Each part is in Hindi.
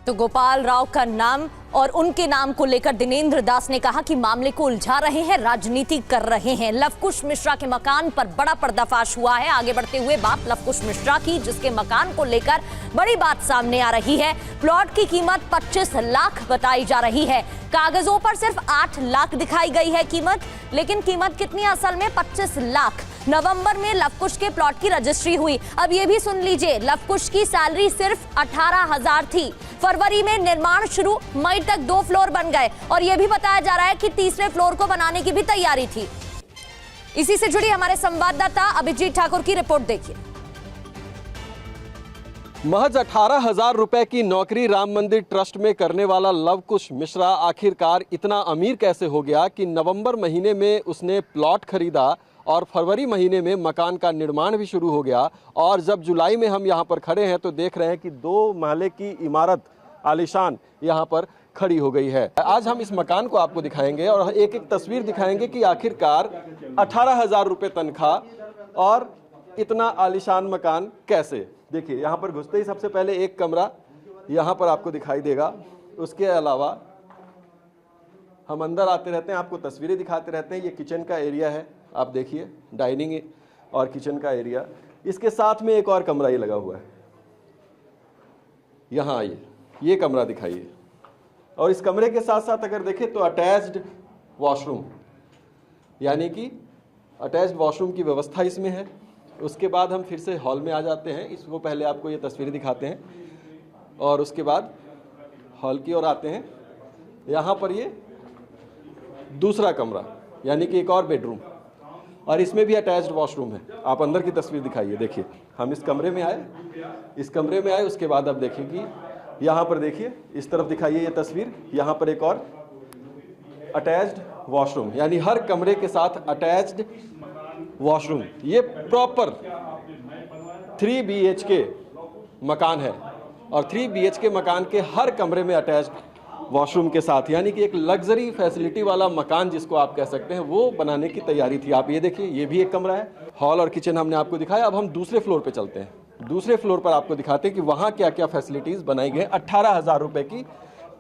तो गोपाल राव का नाम और उनके नाम को लेकर दिनेंद्र दास ने कहा कि मामले को उलझा रहे हैं, राजनीति कर रहे हैं। लवकुश मिश्रा के मकान पर बड़ा पर्दाफाश हुआ है। आगे बढ़ते हुए बात लवकुश मिश्रा की, जिसके मकान को लेकर बड़ी बात सामने आ रही है। प्लॉट की कीमत 25 लाख बताई जा रही है। कागजों पर सिर्फ 8 लाख दिखाई गई है कीमत, लेकिन कीमत कितनी असल में 25 लाख। नवंबर में लवकुश के प्लॉट की रजिस्ट्री हुई। अब ये भी सुन लीजिए, लवकुश की सैलरी सिर्फ 18,000 थी। फरवरी में निर्माण शुरू, मई तक 2 फ्लोर बन गए और यह भी बताया जा रहा है कि तीसरे फ्लोर को बनाने की भी तैयारी थी। इसी से जुड़ी हमारे संवाददाता अभिजीत ठाकुर की रिपोर्ट देखिए। महज 18,000 रुपए की नौकरी राम मंदिर ट्रस्ट में करने वाला लवकुश मिश्रा आखिरकार इतना अमीर कैसे हो गया कि नवंबर महीने में उसने प्लॉट खरीदा और फरवरी महीने में मकान का निर्माण भी शुरू हो गया। और जब जुलाई में हम यहाँ पर खड़े हैं तो देख रहे हैं कि 2 महले की इमारत आलीशान यहाँ पर खड़ी हो गई है। आज हम इस मकान को आपको दिखाएंगे और एक एक तस्वीर दिखाएंगे कि आखिरकार 18,000 रुपये तनख्वाह और इतना आलीशान मकान कैसे। देखिए, यहाँ पर घुसते ही सबसे पहले एक कमरा यहाँ पर आपको दिखाई देगा। उसके अलावा हम अंदर आते रहते हैं, आपको तस्वीरें दिखाते रहते हैं। ये किचन का एरिया है, आप देखिए, डाइनिंग और किचन का एरिया। इसके साथ में एक और कमरा ये लगा हुआ है। यहाँ आइए, ये कमरा दिखाइए। और इस कमरे के साथ साथ अगर देखें तो अटैच्ड वॉशरूम, यानी कि अटैच्ड वॉशरूम की व्यवस्था इसमें है। उसके बाद हम फिर से हॉल में आ जाते हैं। इसको पहले आपको ये तस्वीरें दिखाते हैं और उसके बाद हॉल की ओर आते हैं। यहाँ पर ये दूसरा कमरा, यानी कि एक और बेडरूम, और इसमें भी अटैच्ड वॉशरूम है। आप अंदर की तस्वीर दिखाइए। देखिए, हम इस कमरे में आए, उसके बाद आप देखिए कि यहाँ पर देखिए, इस तरफ दिखाइए ये तस्वीर। यहाँ पर एक और अटैच्ड वॉशरूम, यानी हर कमरे के साथ अटैच्ड वॉशरूम। ये प्रॉपर 3 BHK मकान है और 3 BHK मकान के हर कमरे में अटैच्ड वॉशरूम के साथ, यानी कि एक लग्जरी फैसिलिटी वाला मकान जिसको आप कह सकते हैं, वो बनाने की तैयारी थी। आप ये देखिए, ये भी एक कमरा है। हॉल और किचन हमने आपको दिखाया। अब हम दूसरे फ्लोर पे चलते हैं। दूसरे फ्लोर पर आपको दिखाते हैं कि वहाँ क्या क्या फैसिलिटीज़ बनाई गई। 18,000 रुपये की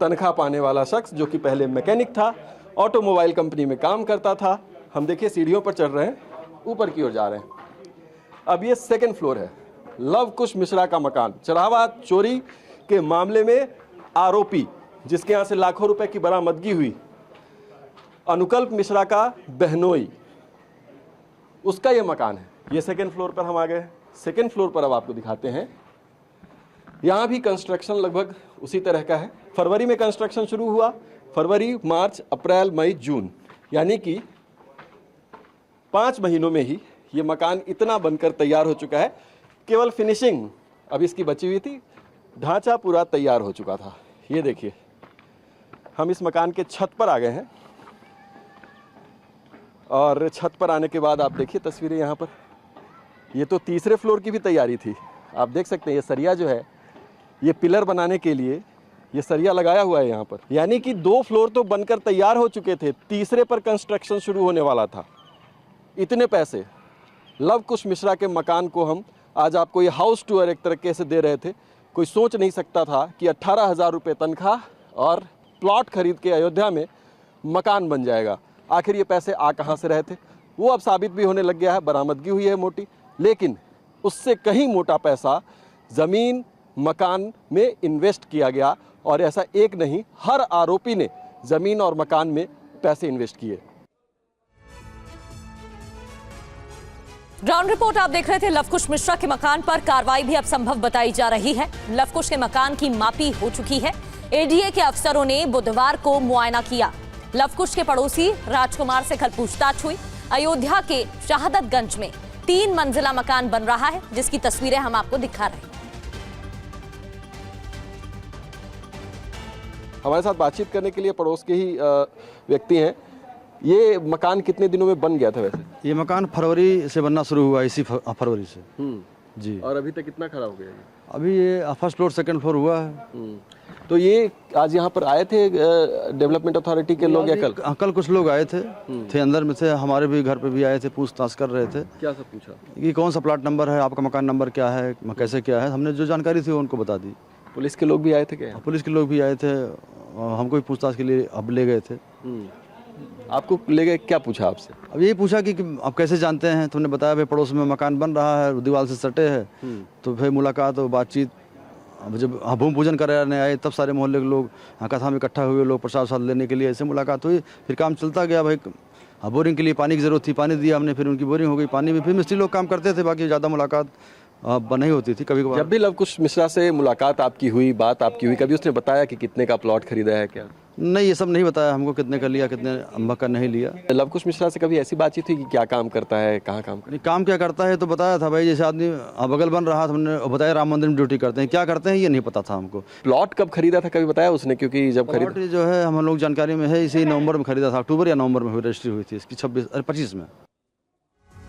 तनख्वाह पाने वाला शख्स, जो कि पहले मैकेनिक था, ऑटोमोबाइल कंपनी में काम करता था। हम देखिए सीढ़ियों पर चढ़ रहे हैं, ऊपर की ओर जा रहे हैं। अब ये 2nd फ्लोर है, लवकुश मिश्रा का मकान। चढ़ावा चोरी के मामले में आरोपी, जिसके यहाँ से लाखों रुपए की बरामदगी हुई, अनुकल्प मिश्रा का बहनोई, उसका ये मकान है। ये 2nd फ्लोर पर हम आ गए। 2nd फ्लोर पर अब आपको दिखाते हैं। यहाँ भी कंस्ट्रक्शन लगभग उसी तरह का है। फरवरी में कंस्ट्रक्शन शुरू हुआ। फरवरी, मार्च, अप्रैल, मई, जून, यानी कि 5 महीनों में ही ये मकान इतना बनकर तैयार हो चुका है। केवल फिनिशिंग अब इसकी बची हुई थी, ढांचा पूरा तैयार हो चुका था। ये देखिए, हम इस मकान के छत पर आ गए हैं और छत पर आने के बाद आप देखिए तस्वीरें यहाँ पर। ये तो तीसरे फ्लोर की भी तैयारी थी। आप देख सकते हैं, ये सरिया जो है, ये पिलर बनाने के लिए ये सरिया लगाया हुआ है यहाँ पर, यानी कि 2 फ्लोर तो बनकर तैयार हो चुके थे, तीसरे पर कंस्ट्रक्शन शुरू होने वाला था। इतने पैसे लवकुश मिश्रा के मकान को हम आज आपको ये हाउस टूर एक तरीके से दे रहे थे। कोई सोच नहीं सकता था कि 18,000 रुपये तनख्वाह और प्लॉट खरीद के अयोध्या में मकान बन जाएगा। आखिर ये पैसे आ कहाँ से रहे थे, वो अब साबित भी होने लग गया है। बरामदगी हुई है मोटी, लेकिन उससे कहीं मोटा पैसा ज़मीन मकान में इन्वेस्ट किया गया। और ऐसा एक नहीं, हर आरोपी ने ज़मीन और मकान में पैसे इन्वेस्ट किए। ग्राउंड रिपोर्ट आप देख रहे थे। लवकुश मिश्रा के मकान पर कार्रवाई भी अब संभव बताई जा रही है। लवकुश के मकान की मापी हो चुकी है। एडीए के अफसरों ने बुधवार को मुआयना किया। लवकुश के पड़ोसी राजकुमार से कल पूछताछ हुई। अयोध्या के शहादतगंज में 3 मंजिला मकान बन रहा है, जिसकी तस्वीरें हम आपको दिखा रहे हैं। हमारे साथ बातचीत करने के लिए पड़ोस के ही व्यक्ति हैं। ये मकान कितने दिनों में बन गया था वैसे? ये मकान फरवरी से बनना शुरू हुआ, इसी फरवरी से। जी। और अभी तक कितना खड़ा हो गया? अभी ये 1st फ्लोर 2nd फ्लोर हुआ है। तो ये आज यहाँ पर आए थे डेवलपमेंट अथॉरिटी के लोग या कल? कल कुछ लोग आए थे अंदर में से, हमारे भी घर पे भी आए थे, पूछताछ कर रहे थे। क्या सब पूछा? कि कौन सा प्लाट नंबर है, आपका मकान नंबर क्या है, कैसे क्या है। हमने जो जानकारी थी वो उनको बता दी। पुलिस के लोग भी आए थे क्या? पुलिस के लोग भी आए थे, हमको भी पूछताछ के लिए अब ले गए थे। आपको ले गए, क्या पूछा आपसे? अब यही पूछा कि आप कैसे जानते हैं, तुमने बताया भाई पड़ोस में मकान बन रहा है, दीवार से सटे है। तो फिर मुलाकात और बातचीत, अब जब भूमि पूजन कराने आए तब सारे मोहल्ले के लोग कथा में इकट्ठा हुए, लोग प्रसाद वसाद लेने के लिए, ऐसे मुलाकात हुई। फिर काम चलता गया भाई, बोरिंग के लिए पानी की ज़रूरत थी, पानी दिया हमने, फिर उनकी बोरिंग हो गई, पानी भी फिर मिस्त्री लोग काम करते थे, बाकी ज़्यादा मुलाकात नहीं होती थी। कभी कभार जब भी लव कुश मिश्रा से मुलाकात आपकी हुई, बात आपकी हुई, कभी उसने बताया कि कितने का प्लॉट खरीदा है क्या? नहीं, ये सब नहीं बताया हमको, कितने का लिया, कितने अम्बा का नहीं लिया। लव कुश मिश्रा से कभी ऐसी बातचीत हुई कि क्या काम करता है, कहाँ काम करता नहीं, काम क्या करता है तो बताया था भाई, जैसे आदमी बगल बन रहा था, हमने बताया राम मंदिर में ड्यूटी करते हैं, क्या करते हैं ये नहीं पता था हमको। है? प्लॉट कब खरीदा था कभी बताया उसने? क्योंकि जब प्लॉट जो है हम लोग जानकारी में है, इसी नवंबर में खरीदा था, अक्टूबर या नवंबर में हुई, रजिस्ट्री हुई थी इसकी 25 में।